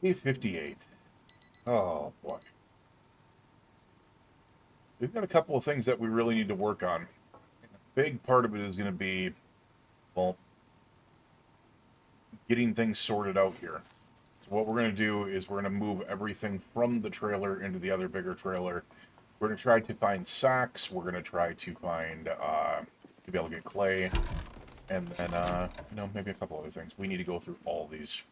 B58. Oh, boy. We've got a couple of things that we really need to work on. And a big part of it is going to be, well, getting things sorted out here. So what we're going to do is we're going to move everything from the trailer into the other bigger trailer. We're going to try to find sacks. We're going to try to find, to be able to get clay. And then, maybe a couple other things. We need to go through all these.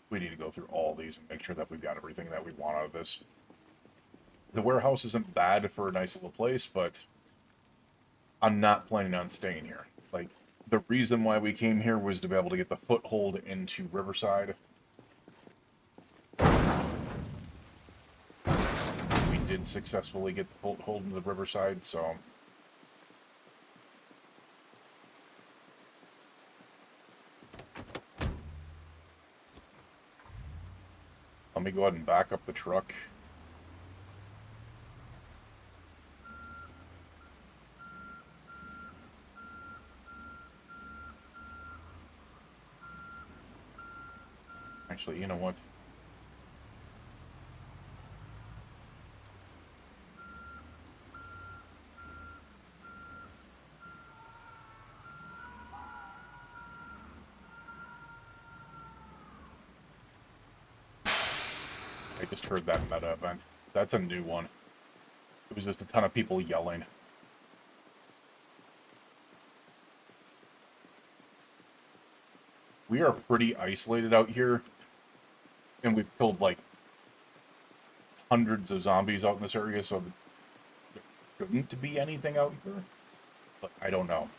We need to go through all these and make sure that we've got everything that we want out of this. The warehouse isn't bad for a nice little place, but I'm not planning on staying here. Like, the reason why we came here was to be able to get the foothold into Riverside. We did successfully get the foothold into the Riverside, so... Let me go ahead and back up the truck. Actually, you know what? I just heard that meta event. That's a new one. It was just a ton of people yelling. We are pretty isolated out here, and we've killed, like, hundreds of zombies out in this area, so there shouldn't be anything out here. But I don't know.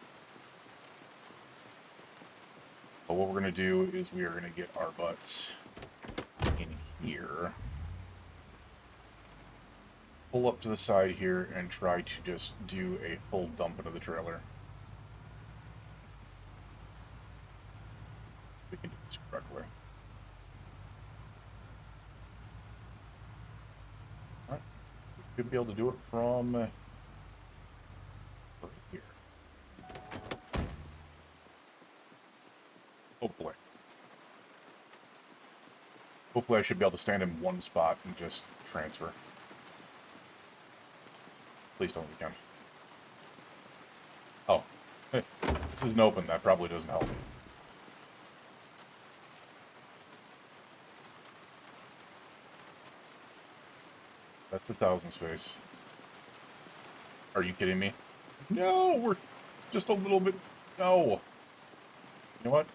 But what we're going to do is we are going to get our butts in here. Pull up to the side here and try to just do a full dump into the trailer. We can do this correctly. Alright. We should be able to do it from right here. Hopefully. Hopefully I should be able to stand in one spot and just transfer. Please don't we can. Oh. Hey, this isn't open. That probably doesn't help. That's 1,000 space. Are you kidding me? No, we're just a little bit... No. You know what?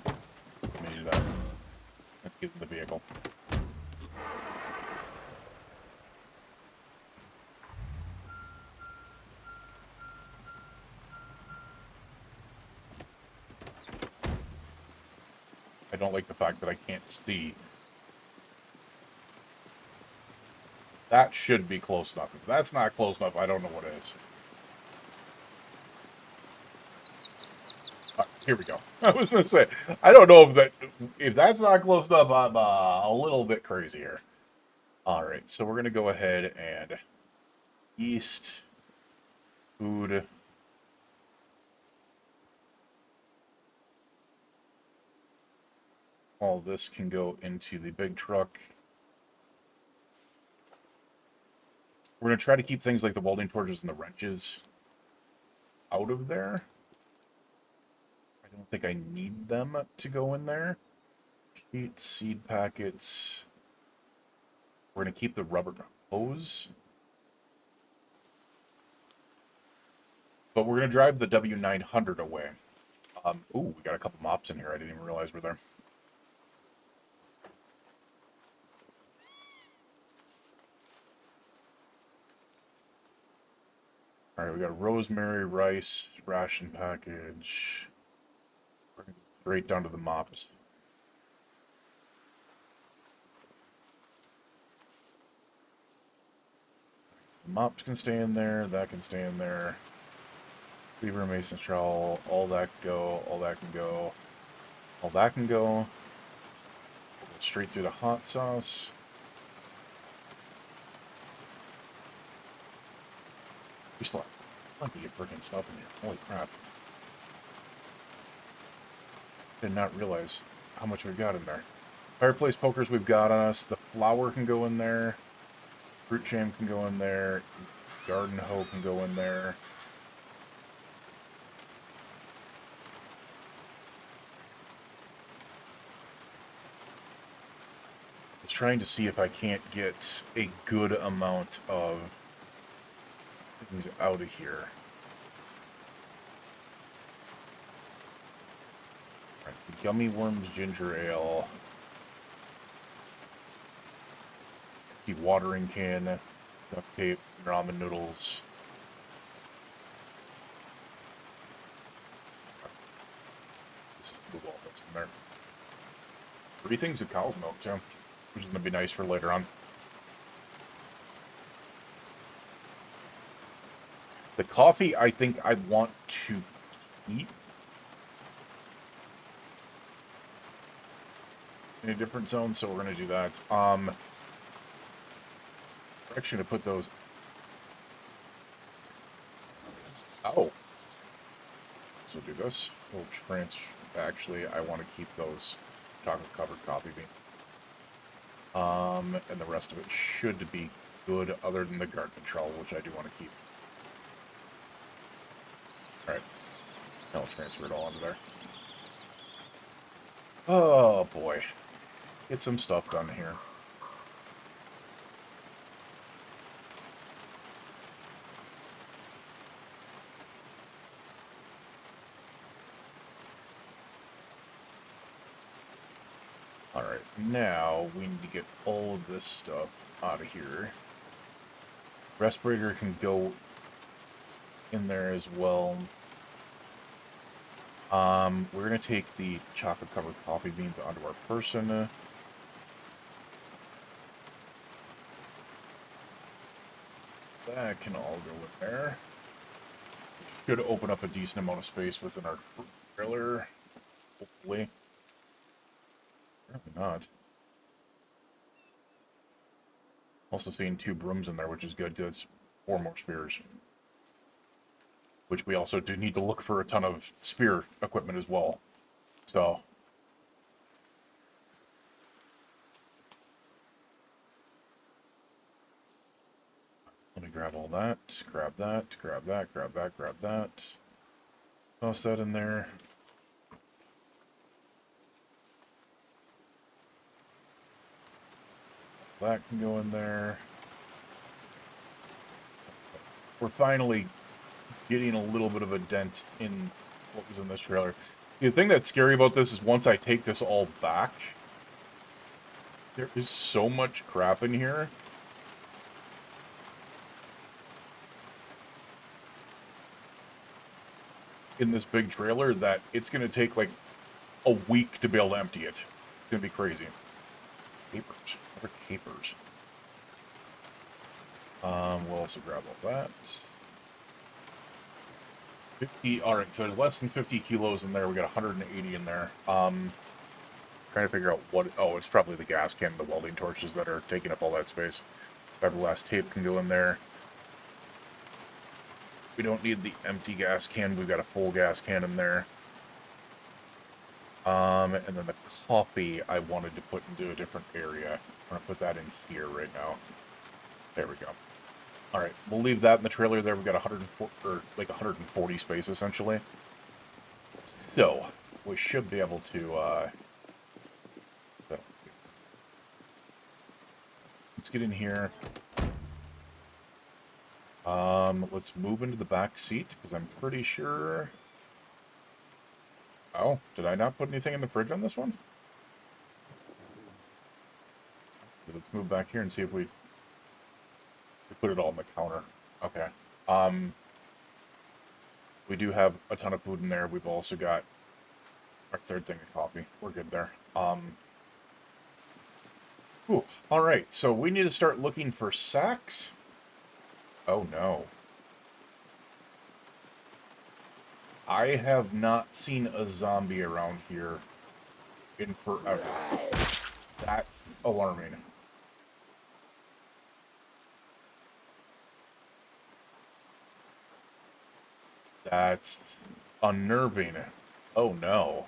Let me do that. Let's get in the vehicle. I don't like the fact that I can't see. That should be close enough. If that's not close enough, I don't know what is. Here we go. I was going to say, I don't know if that's not close enough, I'm a little bit crazy here. All right, so we're going to go ahead and east food. All this can go into the big truck. We're going to try to keep things like the welding torches and the wrenches out of there. I don't think I need them to go in there. Sheet, seed packets. We're going to keep the rubber hose. But we're going to drive the W900 away. Ooh, we got a couple mops in here. I didn't even realize we're there. All right, we got rosemary, rice, ration package. We're going to go straight down to the mops. The mops can stay in there. That can stay in there. Cleaver, mason trowel, all that can go. All that can go. All that can go. Straight through the hot sauce. We still have plenty of freaking stuff in here. Holy crap. Did not realize how much we've got in there. Fireplace pokers we've got on us. The flour can go in there. Fruit jam can go in there. Garden hoe can go in there. I was trying to see if I can't get a good amount of things out of here. Right, the gummy worms ginger ale. The watering can, duct tape, ramen noodles. Let's move all this in there. 3 things of cow's milk, too, which is going to be nice for later on. The coffee, I think I want to keep in a different zone, so we're going to do that. We're actually going to put those... Oh. So do this. We'll transfer... Actually, I want to keep those chocolate-covered coffee beans. And the rest of it should be good, other than the garden trowel, which I do want to keep. Alright. Now I'll transfer it all onto there. Oh, boy. Get some stuff done here. Alright, now we need to get all of this stuff out of here. Respirator can go in there as well. We're going to take the chocolate-covered coffee beans onto our person. That can all go in there. Should open up a decent amount of space within our trailer. Hopefully. Probably not. Also seeing 2 brooms in there, which is good. That's 4 more spears. Which we also do need to look for a ton of spear equipment as well. So... let me grab all that, grab that, grab that, grab that, grab that. Toss that in there. That can go in there. We're finally getting a little bit of a dent in what was in this trailer. The thing that's scary about this is once I take this all back, there is so much crap in here. In this big trailer that it's going to take like a week to be able to empty it. It's going to be crazy. Capers. What are capers? We'll also grab all that. 50, alright, so there's less than 50 kilos in there. We got 180 in there. Trying to figure out what... oh, it's probably the gas can, the welding torches that are taking up all that space. Fiberglass tape can go in there. We don't need the empty gas can. We've got a full gas can in there. And then the coffee I wanted to put into a different area. I'm going to put that in here right now. There we go. Alright, we'll leave that in the trailer there. We've got 140, or like 140 space, essentially. So, we should be able to, let's get in here. Let's move into the back seat, because I'm pretty sure... oh, did I not put anything in the fridge on this one? So let's move back here and see if we put it all on the counter. Okay. We do have a ton of food in there. We've also got our 3rd thing of coffee. We're good there. Ooh, alright, so we need to start looking for sacks. Oh no. I have not seen a zombie around here in forever. That's alarming. That's unnerving. Oh no.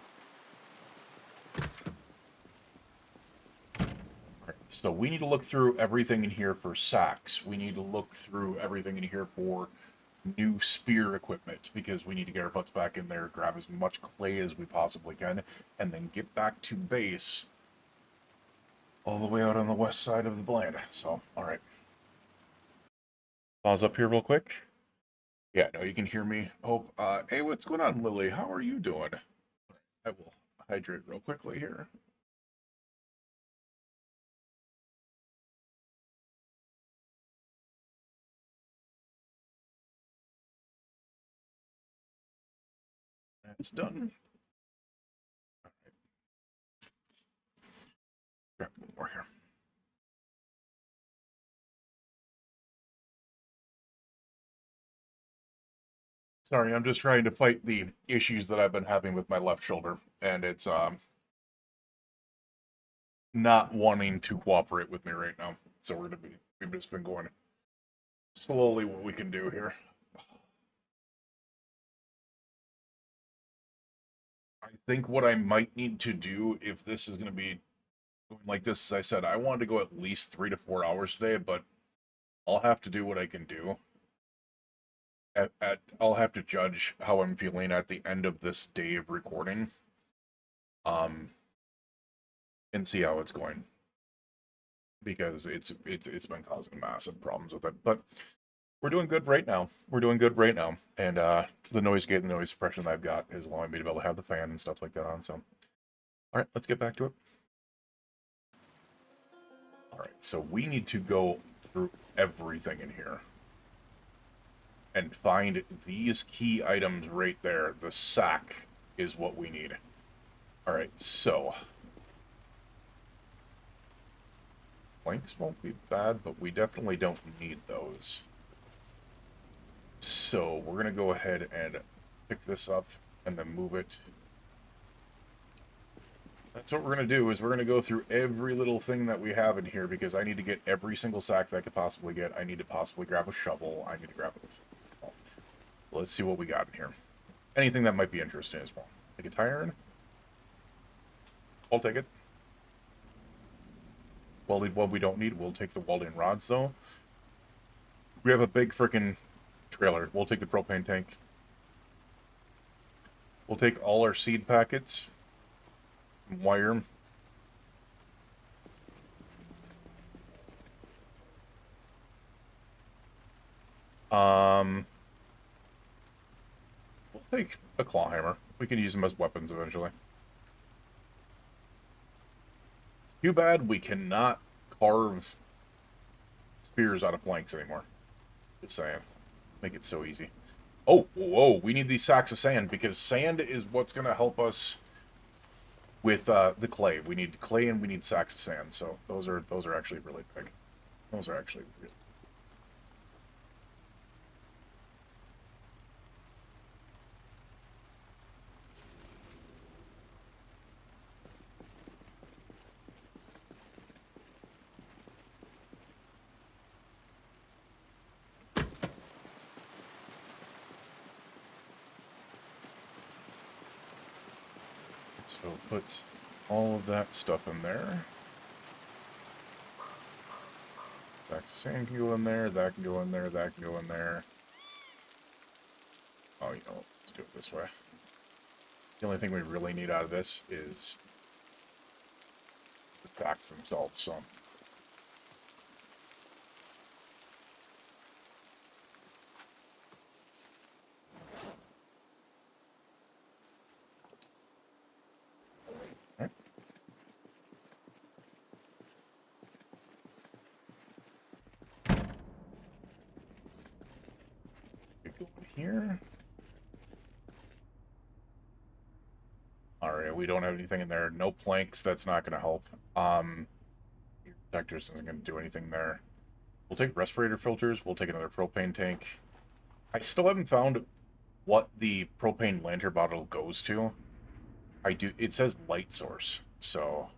So we need to look through everything in here for sacks. We need to look through everything in here for new spear equipment, because we need to get our butts back in there, grab as much clay as we possibly can, and then get back to base all the way out on the west side of the land. So, alright. Pause up here real quick. Yeah, no, you can hear me. Oh, hey, what's going on, Lily? How are you doing? I will hydrate real quickly here. That's done. All right. Grab one more here. Sorry, I'm just trying to fight the issues that I've been having with my left shoulder, and it's not wanting to cooperate with me right now. So we've just been going slowly what we can do here. I think what I might need to do, if this is going to be going like this, as I said, I wanted to go at least 3 to 4 hours today, but I'll have to do what I can do. I'll have to judge how I'm feeling at the end of this day of recording, um, and see how it's going, because it's been causing massive problems with it. But we're doing good right now. We're doing good right now, and the noise gate and the noise suppression that I've got is allowing me to be able to have the fan and stuff like that on. So, all right, let's get back to it. All right, so we need to go through everything in here and find these key items right there. The sack is what we need. All right, so planks won't be bad, but we definitely don't need those. So we're gonna go ahead and pick this up and then move it. That's what we're gonna do, is we're gonna go through every little thing that we have in here, because I need to get every single sack that I could possibly get. I need to possibly grab a shovel. I need to grab a... Let's see what we got in here. Anything that might be interesting as well. Take a tire iron. I'll take it. Welded what we don't need. We'll take the welding rods, though. We have a big freaking trailer. We'll take the propane tank. We'll take all our seed packets. Wire. We'll take a claw hammer. We can use them as weapons eventually. It's too bad we cannot carve spears out of planks anymore. Just saying. Make it so easy. Oh, whoa, we need these sacks of sand, because sand is what's going to help us with the clay. We need clay and we need sacks of sand, so those are actually really big. Those are actually really... So put all of that stuff in there. Back to sand can go in there, that can go in there, that can go in there. Oh, you know, let's do it this way. The only thing we really need out of this is the stacks themselves, so... Alright. Go in here. Alright, we don't have anything in there. No planks, that's not going to help. Protectors isn't going to do anything there. We'll take respirator filters. We'll take another propane tank. I still haven't found what the propane lantern bottle goes to. It says light source, so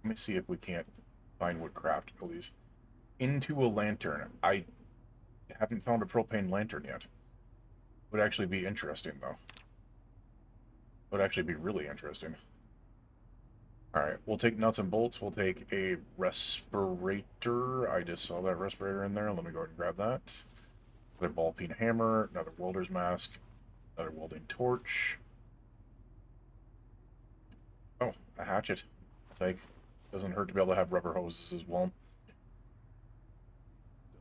let me see if we can't find woodcraft at least. Into a lantern. I haven't found a propane lantern yet. Would actually be interesting, though. Would actually be really interesting. Alright, we'll take nuts and bolts. We'll take a respirator. I just saw that respirator in there. Let me go ahead and grab that. Another ball peen hammer, another welder's mask, another welding torch. Oh, a hatchet. I'll take. Doesn't hurt to be able to have rubber hoses as well.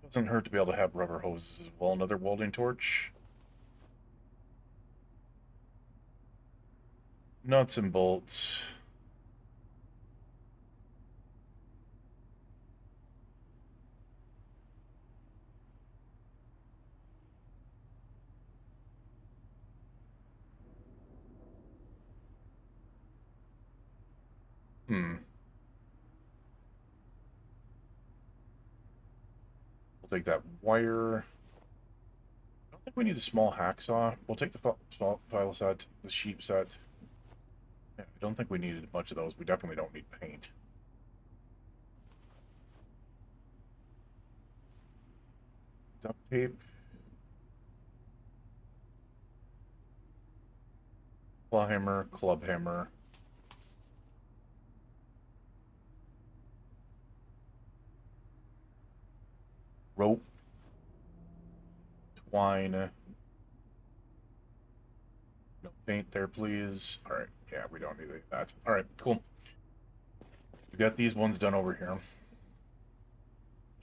Doesn't hurt to be able to have rubber hoses as well. Another welding torch. Nuts and bolts. We'll take that wire. I don't think we need a small hacksaw. We'll take the file set, the sheep set. Yeah, I don't think we needed a bunch of those. We definitely don't need paint. Duct tape. Claw hammer, club hammer. Rope. Twine. No paint there, please. Alright, yeah, we don't need that. Alright, cool. We got these ones done over here.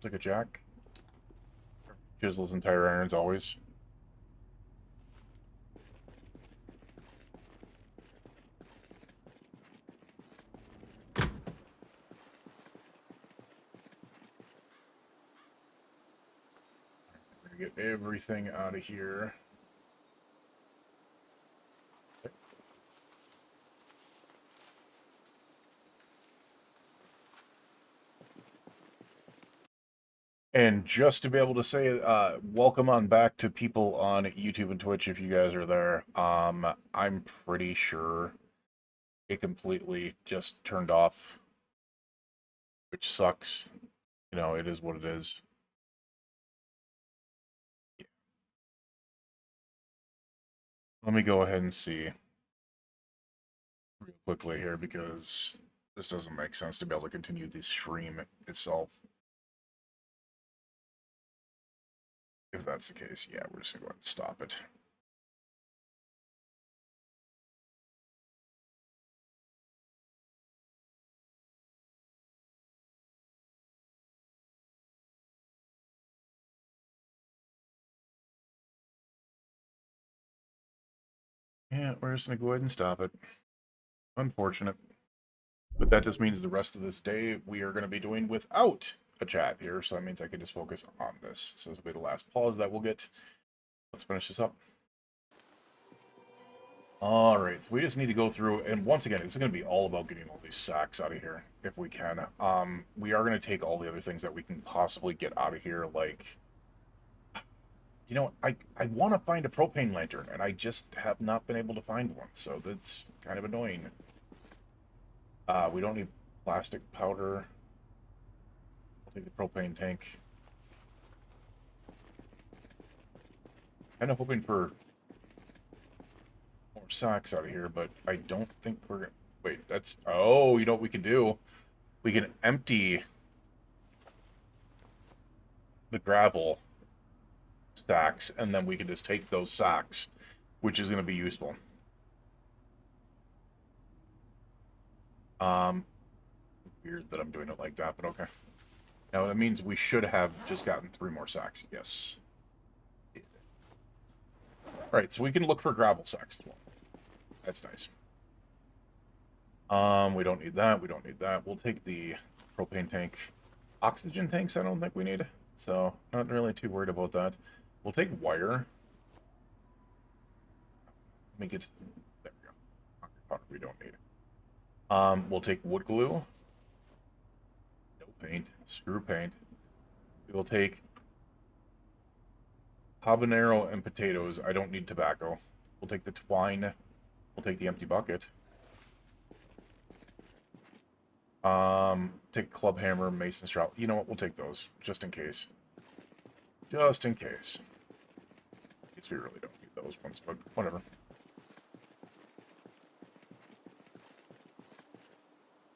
Take a jack. Chisels and tire irons always. We're gonna get everything out of here. And just to be able to say, welcome on back to people on YouTube and Twitch if you guys are there. I'm pretty sure it completely just turned off, which sucks. You know, it is what it is. Yeah. Let me go ahead and see real quickly here because this doesn't make sense to be able to continue the stream itself. If that's the case, yeah, we're just gonna go ahead and stop it. Yeah, we're just gonna go ahead and stop it. Unfortunate. But that just means the rest of this day we are going to be doing without a chat here, so that means I can just focus on this. So this will be the last pause that we'll get. Let's finish this up. Alright, so we just need to go through, and once again, it's going to be all about getting all these sacks out of here, if we can. We are going to take all the other things that we can possibly get out of here, like... You know, I want to find a propane lantern, and I just have not been able to find one, so that's kind of annoying. We don't need plastic powder. I'll take the propane tank. Kind of hoping for more sacks out of here, but I don't think we're gonna... Wait, that's... Oh, you know what we can do? We can empty the gravel stacks, and then we can just take those sacks, which is going to be useful. Weird that I'm doing it like that, but okay. Now, that means we should have just gotten 3 more sacks. Yes. Alright, so we can look for gravel sacks as well. That's nice. We don't need that. We don't need that. We'll take the propane tank. Oxygen tanks, I don't think we need. So, not really too worried about that. We'll take wire. Let me get... There we go. Concrete powder we don't need. We'll take wood glue. No paint. Screw paint. We will take habanero and potatoes. I don't need tobacco. We'll take the twine. We'll take the empty bucket. Take club hammer, mason straw. You know what? We'll take those, just in case. Just in case. I guess we really don't need those ones, but whatever.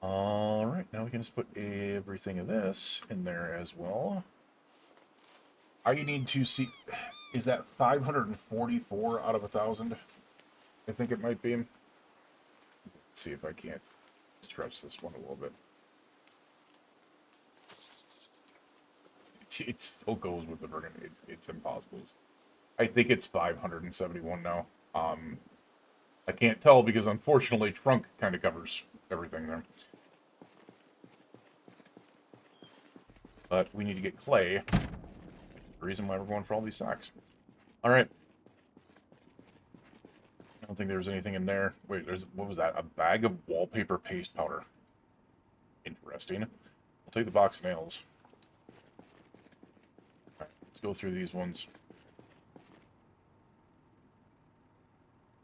All right, now we can just put everything of this in there as well. I need to see, is that 544 out of 1,000? I think it might be. Let's see if I can't stretch this one a little bit. It still goes with the friggin', it's impossible. I think it's 571 now. I can't tell because unfortunately trunk kind of covers everything there. But we need to get clay. The reason why we're going for all these sacks. Alright. I don't think there's anything in there. Wait, what was that? A bag of wallpaper paste powder. Interesting. We'll take the box of nails. Alright, let's go through these ones.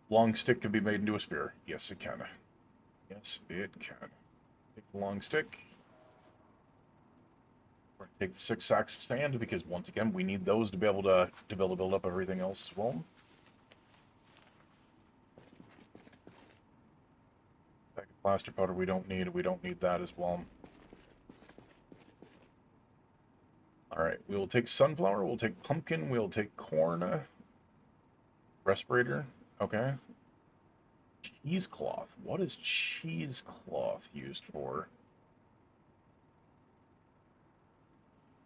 Long stick can be made into a spear. Yes, it can. Yes, it can. Take the long stick. We're going to take the 6 sacks of sand because, once again, we need those to be able to build up everything else as well. Pack of plaster powder we don't need. We don't need that as well. Alright, we will take sunflower. We'll take pumpkin. We'll take corn. Respirator. Okay. Cheesecloth. What is cheesecloth used for?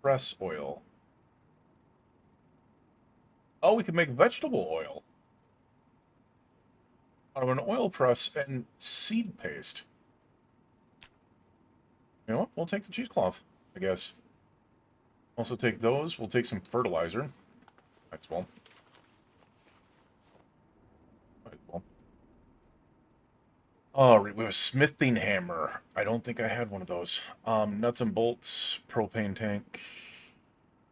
Press oil. Oh, we can make vegetable oil out of an oil press and seed paste. You know what? We'll take the cheesecloth, I guess. Also take those. We'll take some fertilizer. Might as well. Might as well. Oh, we have a smithing hammer. I don't think I had one of those. Nuts and bolts, propane tank.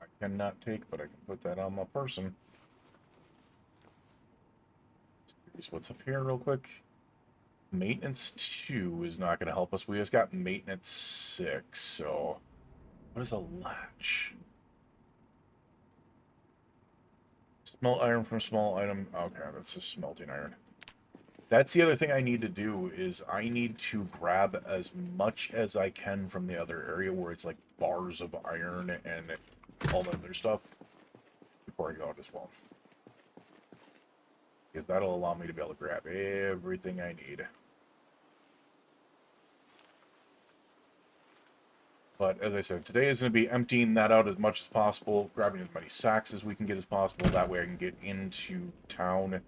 I cannot take, but I can put that on my person. Here's what's up here real quick. Maintenance 2 is not going to help us. We just got maintenance 6, so... What is a latch? Smelt iron from small item. Okay, that's a smelting iron. That's the other thing I need to do, is I need to grab as much as I can from the other area where it's like bars of iron and all that other stuff before I go out as well. Because that'll allow me to be able to grab everything I need. But as I said, today is going to be emptying that out as much as possible, grabbing as many sacks as we can get as possible. That way I can get into town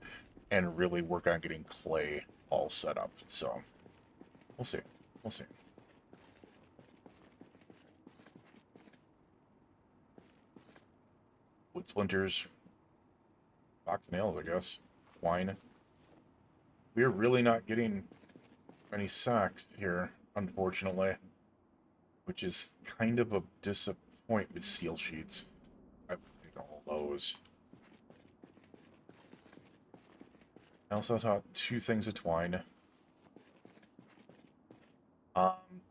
and really work on getting clay all set up. So, we'll see. We'll see. Wood splinters. Box nails, I guess. Twine. We're really not getting any sacks here, unfortunately. Which is kind of a disappointment. Steel sheets. I would take all those. I also taught 2 things of twine.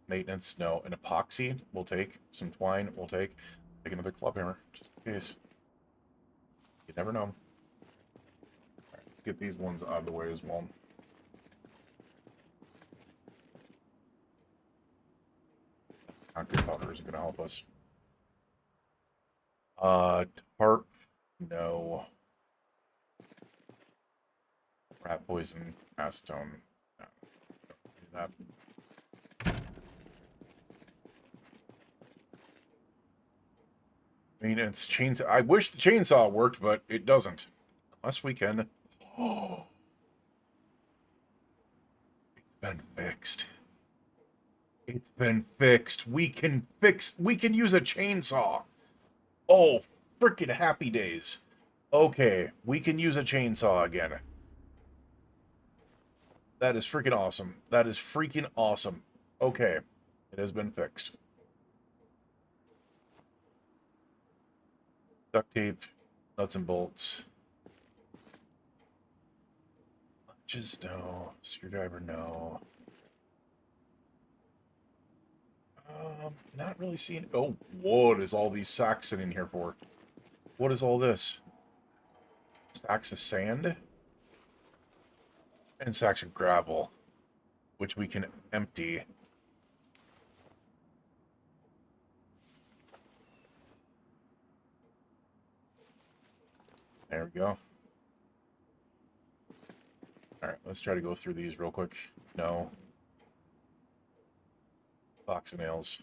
Maintenance, no. An epoxy, we'll take. Some twine, we'll take. Take another club hammer, just in case. You never know. Alright, let's get these ones out of the way as well. Concrete powder isn't going to help us. Tarp, no. Rat poison, acetone. No, don't do that. Maintenance chainsaw. I wish the chainsaw worked, but it doesn't. Unless we can. Oh, it's been fixed. It's been fixed. We can use a chainsaw. Oh, freaking happy days. Okay, we can use a chainsaw again. That is freaking awesome. That is freaking awesome. Okay, it has been fixed. Duct tape, nuts and bolts. Just no. Screwdriver, no. Not really seeing... Oh, what is all these sacks sitting here for? What is all this? Sacks of sand? And sacks of gravel, which we can empty. There we go. Alright, let's try to go through these real quick. No. Box of nails.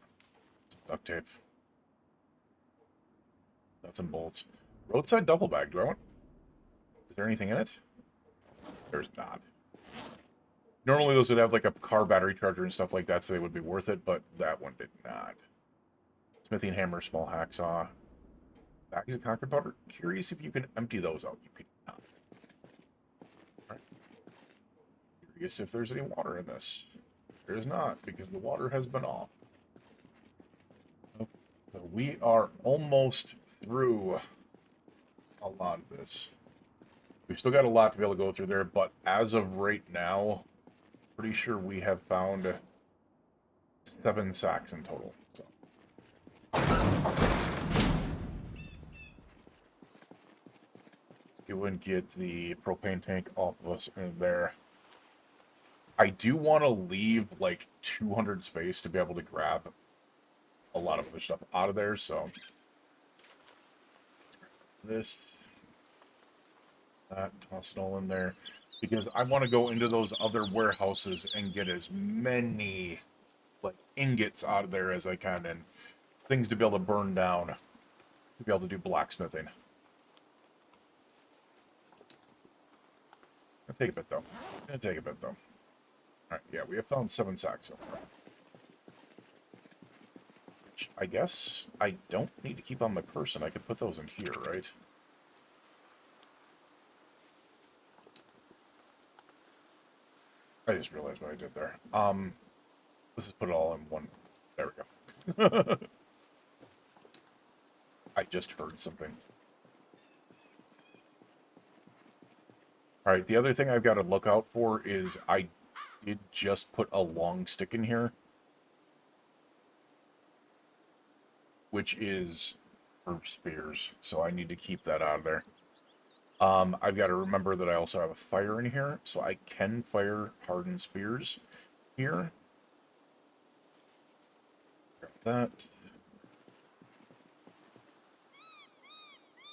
Some duct tape. Nuts and bolts. Roadside double bag. Do I want... Is there anything in it? There's not. Normally those would have like a car battery charger and stuff like that, so they would be worth it, but that one did not. Smithing hammer, small hacksaw. Bags of concrete powder. Curious if you can empty those out. You could not. Right. Curious if there's any water in this. There is not, because the water has been off. So we are almost through a lot of this. We've still got a lot to be able to go through there, but as of right now, pretty sure we have found 7 sacks in total. So. Let's go and get the propane tank off of us in there. I do want to leave like 200 space to be able to grab a lot of other stuff out of there, so this, that, toss it all in there, because I want to go into those other warehouses and get as many like ingots out of there as I can, and things to be able to burn down to be able to do blacksmithing. It'll take a bit though. It'll take a bit though. Alright, yeah, we have found 7 sacks so far. Which I guess I don't need to keep on my person. I could put those in here, right? I just realized what I did there. Let's just put it all in one. There we go. I just heard something. Alright, the other thing I've got to look out for is I did just put a long stick in here, which is for spears, so I need to keep that out of there. I've got to remember that I also have a fire in here, so I can fire hardened spears here. Grab that.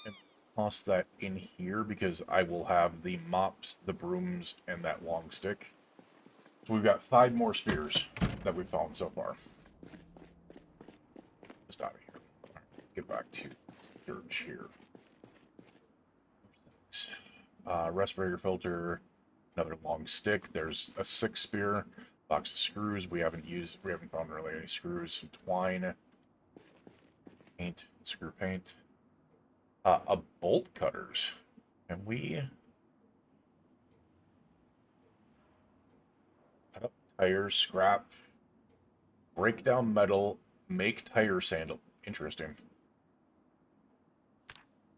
And toss that in here, because I will have the mops, the brooms, and that long stick. So we've got 5 more spears that we've found so far. Just out of here. All right, let's get back to search here. Respirator filter, another long stick. There's a 6 spear, box of screws. We haven't found really any screws. Some twine, paint, screw paint, a bolt cutters. Can we cut up tires, scrap, break down metal, make tire sandal? Interesting.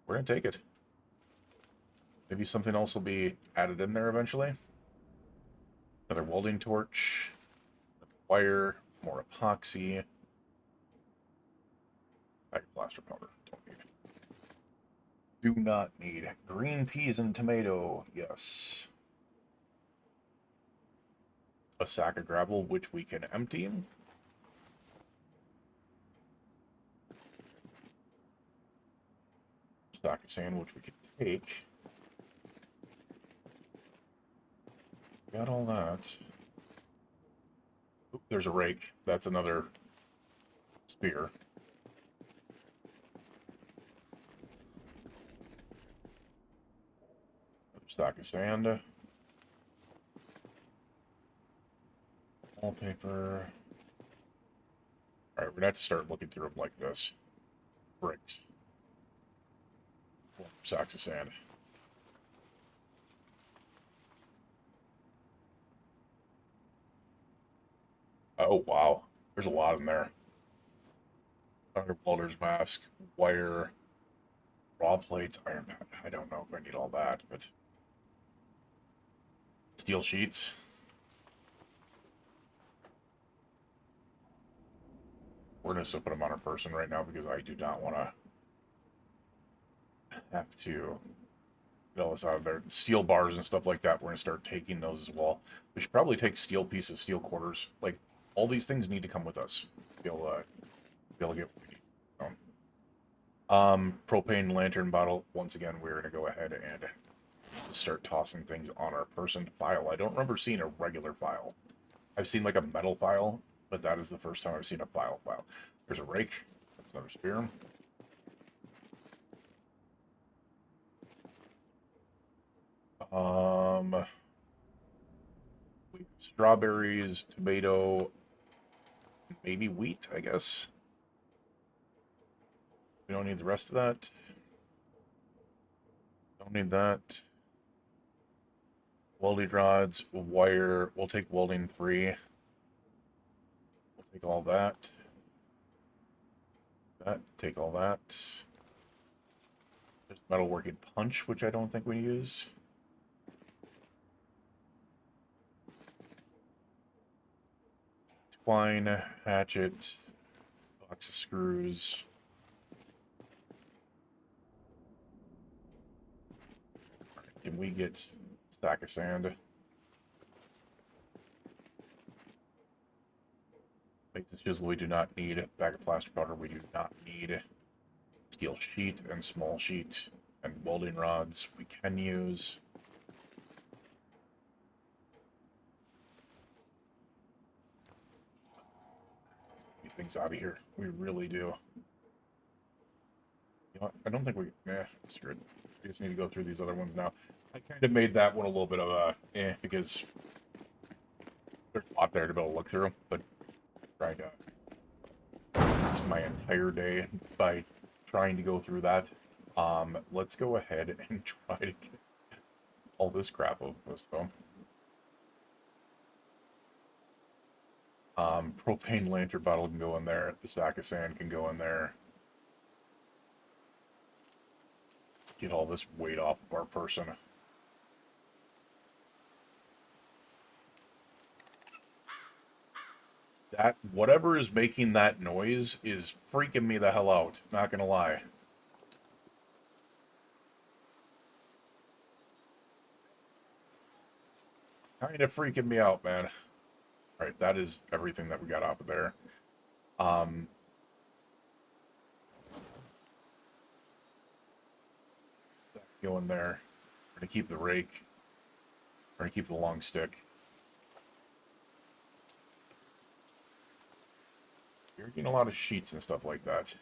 We're gonna take it. Maybe something else will be added in there eventually. Another welding torch, wire, more epoxy, bag of plaster powder. Don't need. Do not need. Green peas and tomato. Yes. A sack of gravel, which we can empty. Sack of sand, which we can take. Got all that. Oop, there's a rake. That's another spear. Another stack of sand. Wallpaper. Alright, we're gonna have to start looking through them like this. Bricks. Sacks of sand. Oh, wow. There's a lot in there. Under welder's mask, wire, raw plates, iron pad. I don't know if I need all that, but... Steel sheets. We're going to still put them on our person right now because I do not want to have to get all this out of there. Steel bars and stuff like that, we're going to start taking those as well. We should probably take steel pieces, steel quarters. Like, all these things need to come with us to be able to get what we need. Propane lantern bottle. Once again, we're going to go ahead and start tossing things on our person file. I don't remember seeing a regular file. I've seen like a metal file, but that is the first time I've seen a file. There's a rake. That's another spear. Strawberries, tomato, maybe wheat, I guess. We don't need the rest of that. Don't need that. Welding rods, wire. We'll take welding 3. We'll take all that. Take all that. There's metalworking punch, which I don't think we use. Twine, hatchet, box of screws. Right, can we get a stack of sand? Make the chisel. We do not need a bag of plaster powder. We do not need steel sheet and small sheet and welding rods. We can use. Things out of here. We really do. You know what? I don't think we... screw it. We just need to go through these other ones now. I kind of made that one a little bit of a because there's a lot there to be able to look through, but trying to it's my entire day by trying to go through that. Let's go ahead and try to get all this crap over this though. Propane lantern bottle can go in there. The sack of sand can go in there. Get all this weight off of our person. That, whatever is making that noise is freaking me the hell out. Not gonna lie. Kind of freaking me out, man. Alright, that is everything that we got off of there. Go in there. We're gonna keep the rake. We're gonna keep the long stick. You're getting a lot of sheets and stuff like that.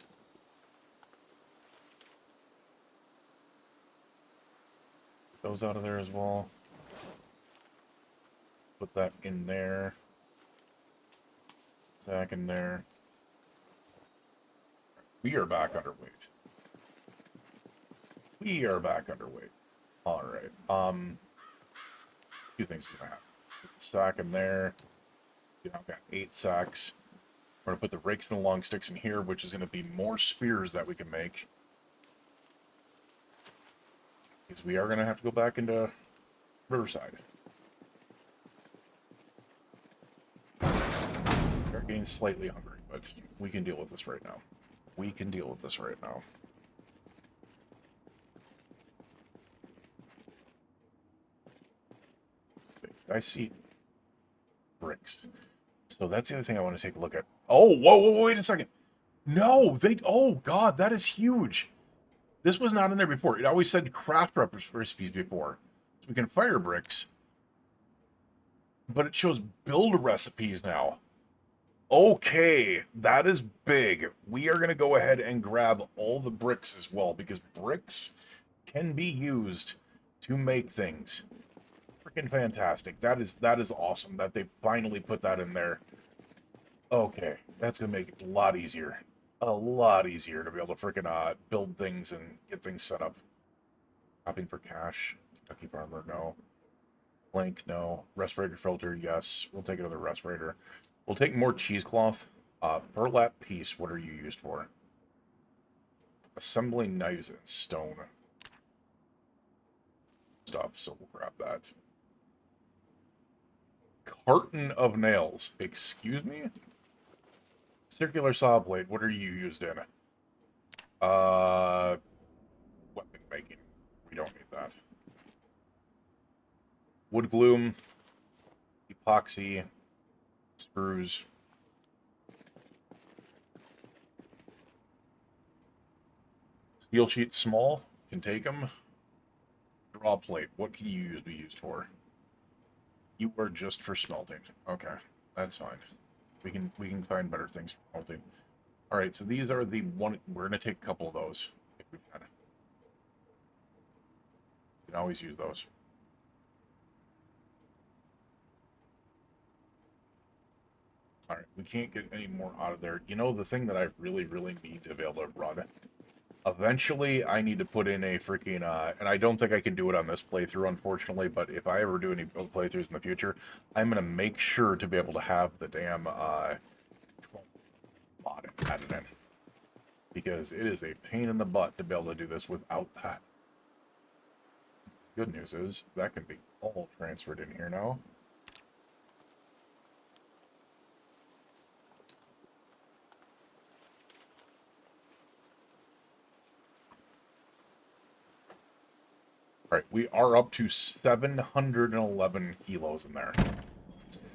Get those out of there as well. Put that in there. Sack in there. We are back underweight. We are back underweight. Alright. Two things to happen. Put the sack in there. You know, I've got 8 sacks. We're gonna put the rakes and the long sticks in here, which is gonna be more spears that we can make. Because we are gonna have to go back into Riverside. We're getting slightly hungry, but we can deal with this right now. We can deal with this right now. I see bricks. So that's the other thing I want to take a look at. Oh, whoa, wait a second. No, oh God, that is huge. This was not in there before. It always said craft recipes before. So we can fire bricks. But it shows build recipes now. Okay, that is big. We are going to go ahead and grab all the bricks as well, because bricks can be used to make things. Freaking fantastic. That is awesome that they finally put that in there. Okay, that's going to make it a lot easier. A lot easier to be able to freaking build things and get things set up. Shopping for cash. Kentucky Farmer, no. Blank, no. Respirator filter, yes. We'll take another respirator. We'll take more cheesecloth. Burlap piece, what are you used for? Assembling knives and stone. Stuff, so we'll grab that. Carton of nails. Excuse me? Circular saw blade, what are you used in? Weapon making. We don't need that. Wood gloom. Epoxy. Screws. Steel sheet small, can take them. Draw plate, what can you be used for? You are just for smelting. Okay, that's fine. We can find better things for smelting. All right, so these are the one. We're gonna take a couple of those if we can. We can always use those. All right, we can't get any more out of there. You know, the thing that I really, really need to be able to run. Eventually, I need to put in a freaking, and I don't think I can do it on this playthrough, unfortunately, but if I ever do any playthroughs in the future, I'm going to make sure to be able to have the damn, mod added in. Because it is a pain in the butt to be able to do this without that. Good news is, that can be all transferred in here now. All right, we are up to 711 kilos in there.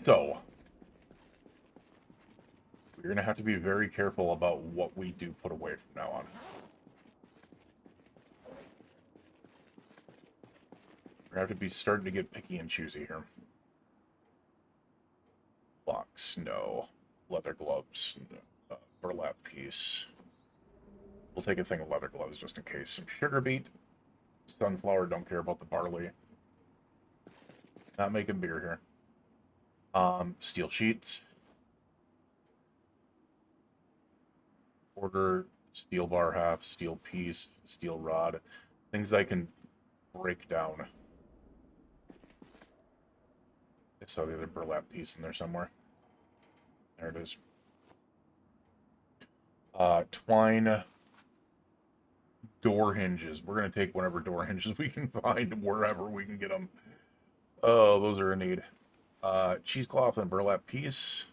So, we're going to have to be very careful about what we do put away from now on. We're going to have to be starting to get picky and choosy here. Blocks, no. Leather gloves, no. Burlap piece. We'll take a thing of leather gloves just in case. Some sugar beet. Sunflower, don't care about the barley. Not making beer here. Steel sheets. Order, steel bar half, steel piece, steel rod. Things I can break down. I saw the other burlap piece in there somewhere. There it is. Twine. Door hinges. We're going to take whatever door hinges we can find, wherever we can get them. Oh, those are a need. Cheesecloth and burlap piece.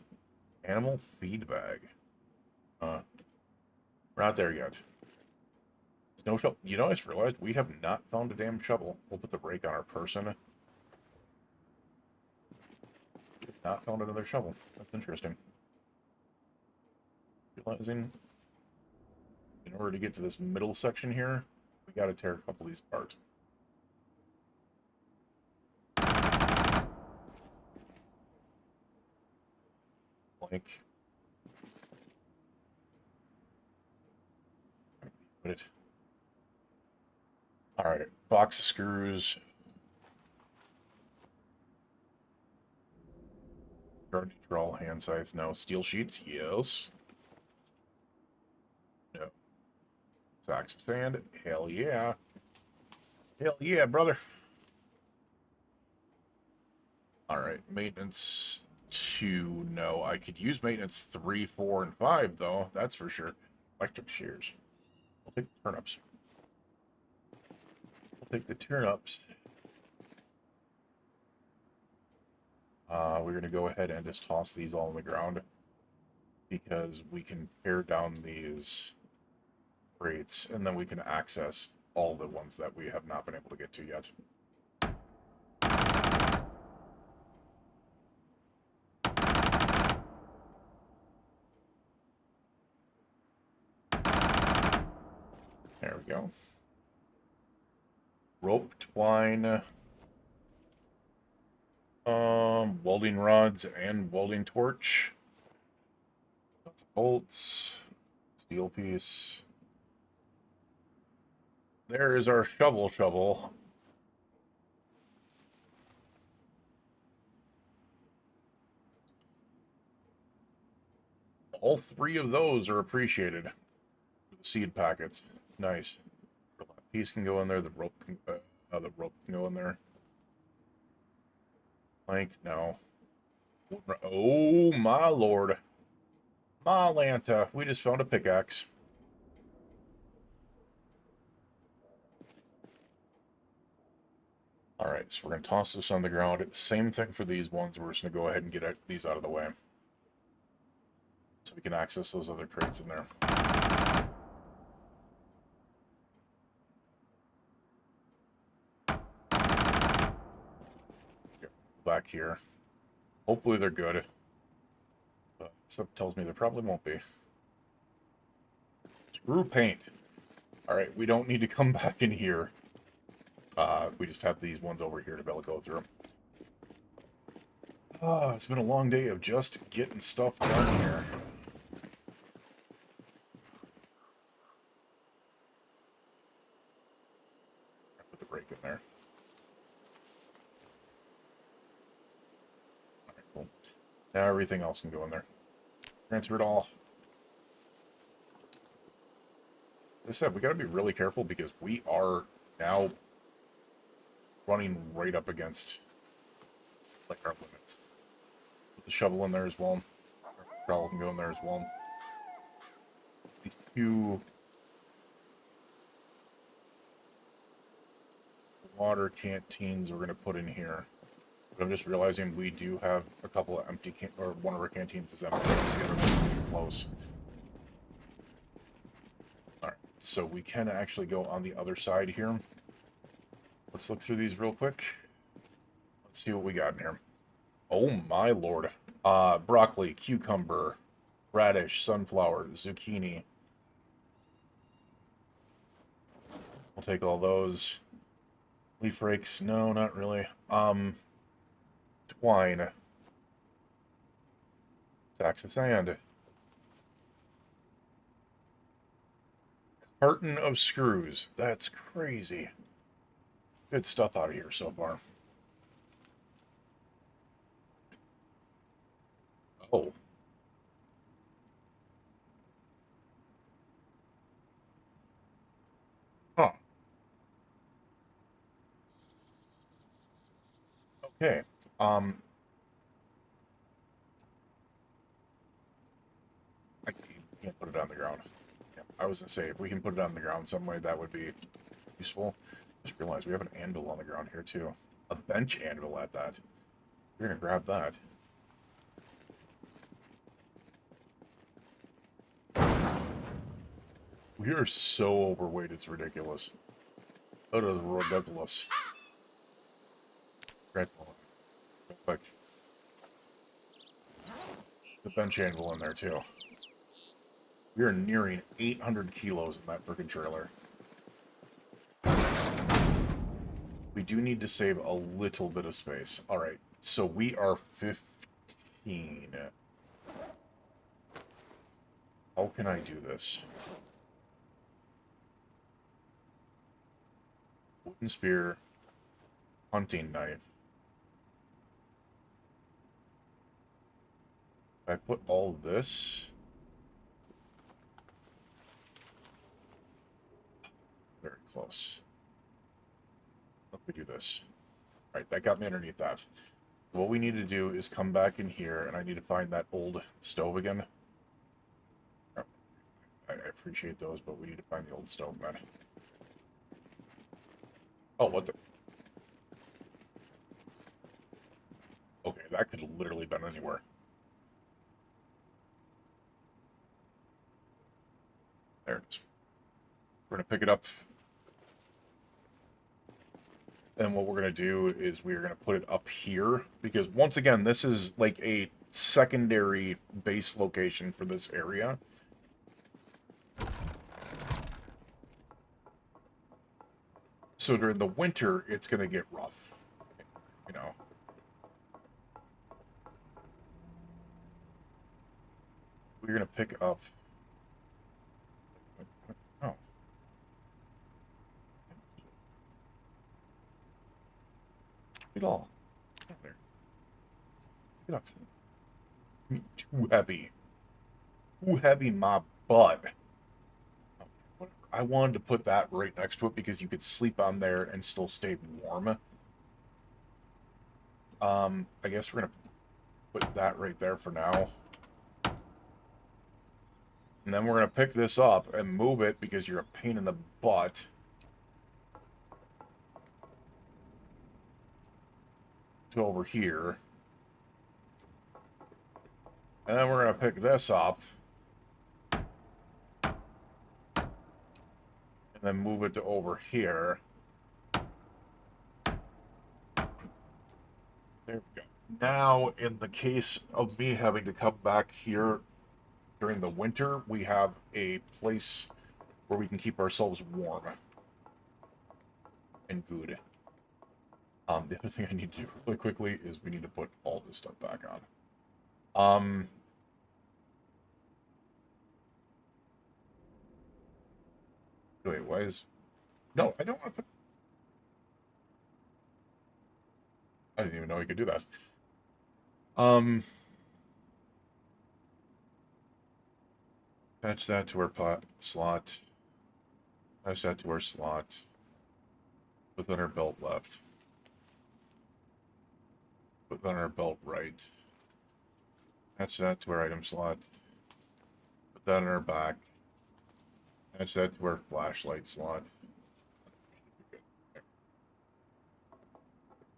Animal feed bag. We're not there yet. Snow shovel. You know, I just realized we have not found a damn shovel. We'll put the rake on our person. Not found another shovel. That's interesting. Realizing in order to get to this middle section here, we got to tear a couple of these apart. Like, put it. All right, box of screws. Garden draw, hand scythe, no. Steel sheets, yes. No. Sacks of sand, hell yeah. Hell yeah, brother. All right, maintenance 2, no. I could use maintenance 3, 4, and 5, though. That's for sure. Electric shears. We'll take the turnips. We'll take the turnips. We're going to go ahead and just toss these all on the ground because we can tear down these crates and then we can access all the ones that we have not been able to get to yet. There we go. Rope, twine, welding rods and welding torch. Bolts, steel piece. There is our shovel. All 3 of those are appreciated. The seed packets, nice. The piece can go in there. The rope can go in there. Plank, no. Oh my lord, my Lanta! We just found a pickaxe. All right, so we're gonna toss this on the ground. Same thing for these ones. We're just gonna go ahead and get these out of the way, so we can access those other crates in there. Back here. Hopefully they're good. But something tells me there probably won't be. Screw paint. Alright, we don't need to come back in here. We just have these ones over here to be able to go through. It's been a long day of just getting stuff done here. Put the brake in there. Alright, cool. Now everything else can go in there. Transfer it all. Like I said, we gotta be really careful because we are now running right up against like our limits. Put the shovel in there as well. Trowel can go in there as well. These two water canteens we're gonna put in here. But I'm just realizing we do have a couple of empty or one of our canteens is empty. The other one's too close. All right, so we can actually go on the other side here. Let's look through these real quick. Let's see what we got in here. Oh my lord. Broccoli, cucumber, radish, sunflower, zucchini. We'll take all those. Leaf rakes, no, not really. Twine. Sacks of sand. Carton of screws. That's crazy. Good stuff out of here so far. Oh. Huh. Okay. I can't put it on the ground. Yeah, I was gonna say, if we can put it on the ground some way, that would be useful. Just realized we have an anvil on the ground here, too. A bench anvil at that. We're gonna grab that. We are so overweight, it's ridiculous. That is ridiculous. Transport. Quick. The bench anvil in there, too. We are nearing 800 kilos in that freaking trailer. We do need to save a little bit of space. Alright, so we are 15. How can I do this? Wooden spear. Hunting knife. If I put all this... Very close. Let me do this. Alright, that got me underneath that. What we need to do is come back in here, and I need to find that old stove again. Oh, I appreciate those, but we need to find the old stove, man. Oh, what the... Okay, that could have literally been anywhere. There it is. We're going to pick it up. And what we're going to do is we're going to put it up here. Because once again, this is like a secondary base location for this area. So during the winter, it's going to get rough. You know. We're going to pick up... Oh. Get all. Get up there. Get up. Too heavy. Too heavy, my butt. Okay, I wanted to put that right next to it because you could sleep on there and still stay warm. I guess we're gonna put that right there for now. And then we're gonna pick this up and move it because you're a pain in the butt. To over here. And then we're gonna pick this up. And then move it to over here. There we go. Now, in the case of me having to come back here during the winter, we have a place where we can keep ourselves warm and good. The other thing I need to do really quickly is we need to put all this stuff back on. Wait, why is... No, I don't want to put... I didn't even know we could do that. Attach that to our pot slot. Attach that to our slot. Put on our belt left. Put on our belt right. Attach that to our item slot. Put that in our back. Attach that to our flashlight slot.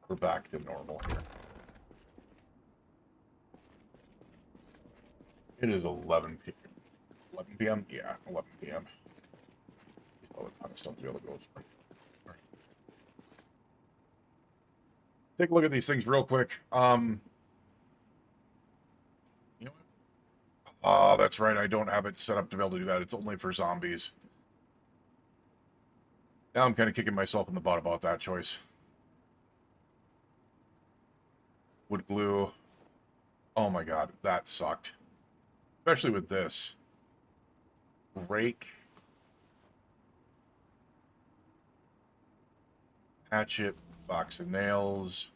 We're back to normal here. It is 11 p.m. 11 p.m.? Yeah, 11 p.m. There's all the ton of stuff to be able to go through. Right. Take a look at these things real quick. You know what? Oh, that's right. I don't have it set up to be able to do that. It's only for zombies. Now I'm kind of kicking myself in the butt about that choice. Wood glue. Oh my god, that sucked. Especially with this. Rake. Hatchet. Box of nails.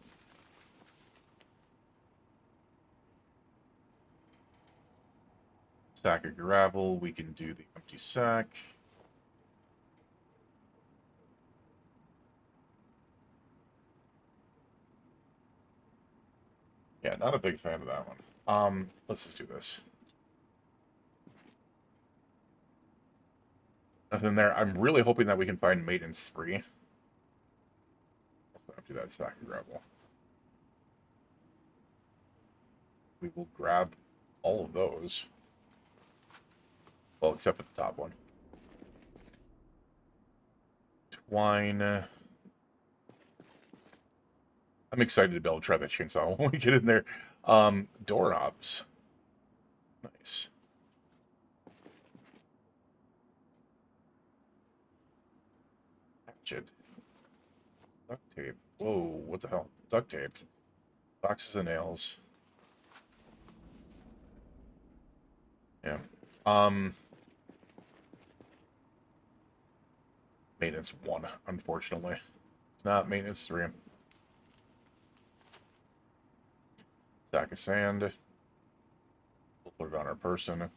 Stack of gravel. We can do the empty sack. Yeah, not a big fan of that one. Let's just do this. Nothing there. I'm really hoping that we can find maintenance 3. Also empty that stack of gravel. We will grab all of those. Well, except for the top one. Twine. I'm excited to be able to try that chainsaw when we get in there. Doorknobs. Nice. Hatchet. Duct tape. Whoa, what the hell? Duct tape. Boxes of nails. Yeah. Maintenance 1, unfortunately. It's not maintenance 3. Stack of sand. We'll put it on our person.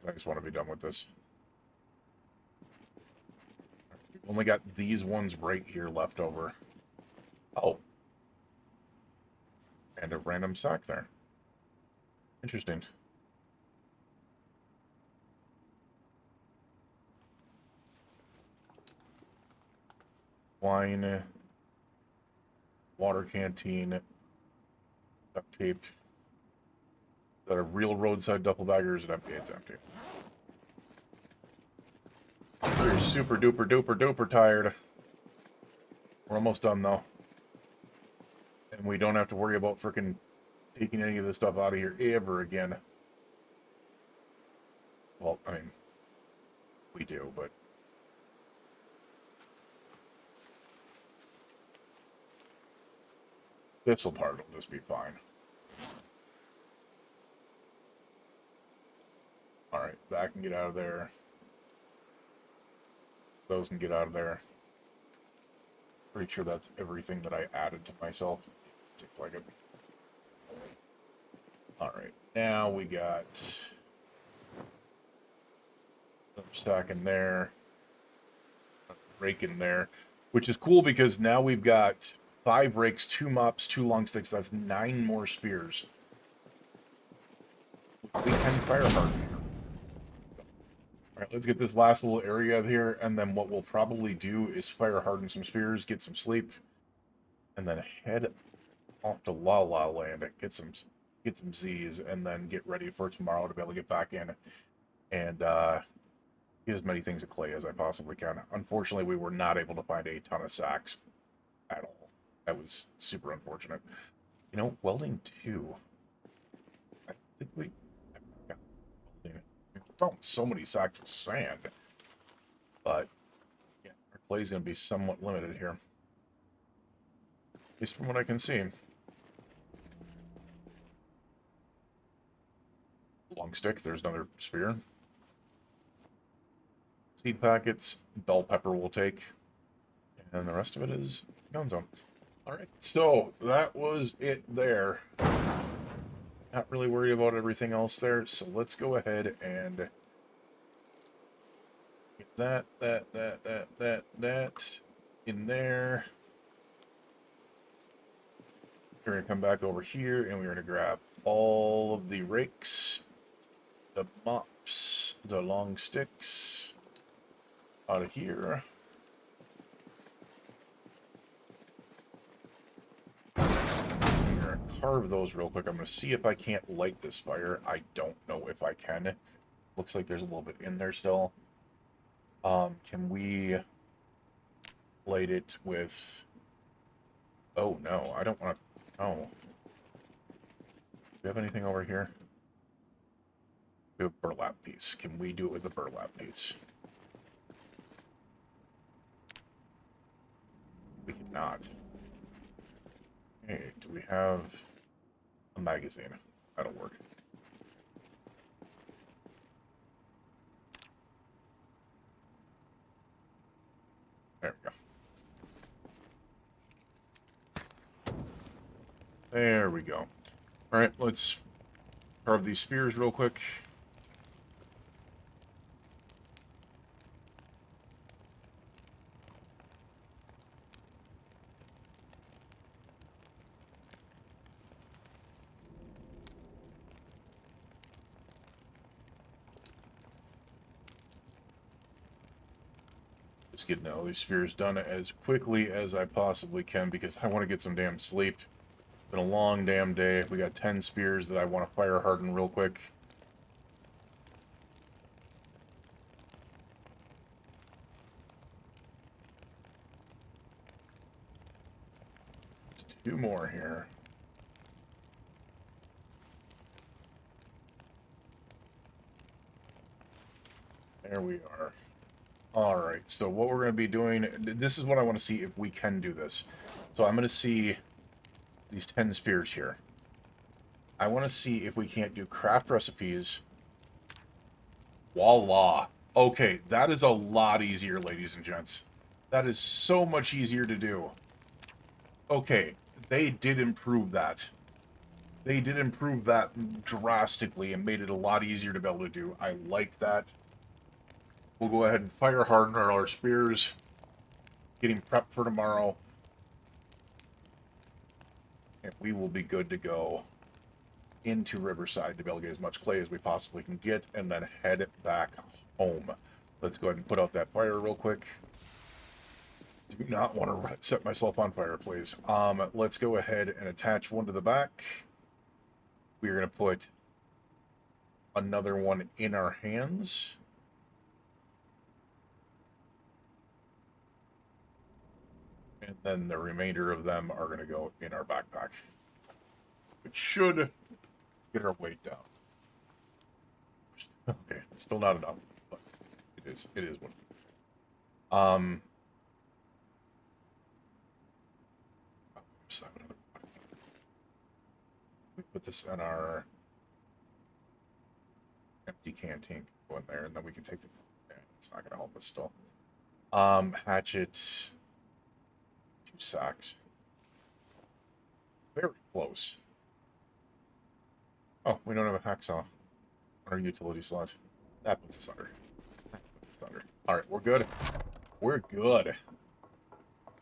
I just want to be done with this. We've only got these ones right here left over. Oh. And a random sack there. Interesting. Wine. Water canteen. Duct tape. Is that a real roadside duffel bag or is it empty? It's empty. We're super duper duper duper tired. We're almost done though. And we don't have to worry about freaking taking any of this stuff out of here ever again. Well, I mean, we do, but... this'll part will just be fine. Alright, that can get out of there. Those can get out of there. Pretty sure that's everything that I added to myself. Seems like it. Alright, now we got... another stack in there. Rake in there. Which is cool because now we've got 5 rakes, 2 mops, 2 long sticks. That's 9 more spears. We can fire harden here. Alright, let's get this last little area of here, and then what we'll probably do is fire harden some spears, get some sleep, and then head off to La La Land, get some Z's, and then get ready for tomorrow to be able to get back in and get as many things of clay as I possibly can. Unfortunately, we were not able to find a ton of sacks at all. That was super unfortunate. You know, welding 2. I think we... found so many sacks of sand. But, yeah, our clay's going to be somewhat limited here. At least from what I can see. Long stick, there's another sphere. Seed packets, bell pepper will take. And the rest of it is gonzo. Alright, so that was it there. Not really worried about everything else there, so let's go ahead and get that in there. We're going to come back over here, and we're going to grab all of the rakes, the mops, the long sticks out of here. Carve those real quick. I'm going to see if I can't light this fire. I don't know if I can. Looks like there's a little bit in there still. Can we light it with... Oh, no. I don't want to... Oh. Do we have anything over here? We have a burlap piece. Can we do it with a burlap piece? We cannot. Hey, do we have... a magazine? That'll work. There we go. There we go. Alright, let's carve these spears real quick. Just getting all these spheres done as quickly as I possibly can because I want to get some damn sleep. It's been a long damn day. We got 10 spears that I want to fire harden real quick. There's 2 more here. There we are. Alright, so what we're going to be doing, this is what I want to see if we can do this. So I'm going to see these 10 spears here. I want to see if we can't do craft recipes. Voila. Okay, that is a lot easier, ladies and gents. That is so much easier to do. Okay, they did improve that. They did improve that drastically and made it a lot easier to be able to do. I like that. We'll go ahead and fire harden our spears. Getting prepped for tomorrow. And we will be good to go into Riverside to be able to get as much clay as we possibly can get and then head back home. Let's go ahead and put out that fire real quick. Do not want to set myself on fire, please. Let's go ahead and attach one to the back. We're going to put another one in our hands. And then the remainder of them are going to go in our backpack. Which should get our weight down. Okay, still not enough, but it is what we put this in our empty canteen, go in there, and then we can take the... Yeah, it's not going to help us still. Hatchet... sacks. Very close. Oh, we don't have a hacksaw on our utility slot. That puts us under. Alright, we're good. We're good.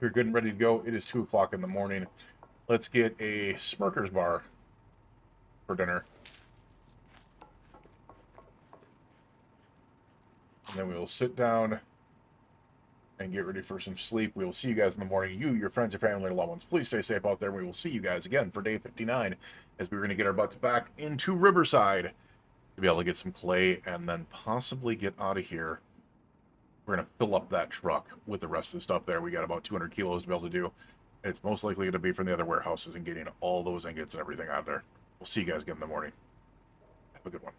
We're good and ready to go. It is 2 o'clock in the morning. Let's get a Smirker's bar for dinner. And then we will sit down and get ready for some sleep. We will see you guys in the morning. You, your friends, your family, your loved ones, please stay safe out there. We will see you guys again for day 59 as we're going to get our butts back into Riverside to be able to get some clay and then possibly get out of here. We're going to fill up that truck with the rest of the stuff there. We got about 200 kilos to be able to do. And it's most likely going to be from the other warehouses and getting all those ingots and everything out of there. We'll see you guys again in the morning. Have a good one.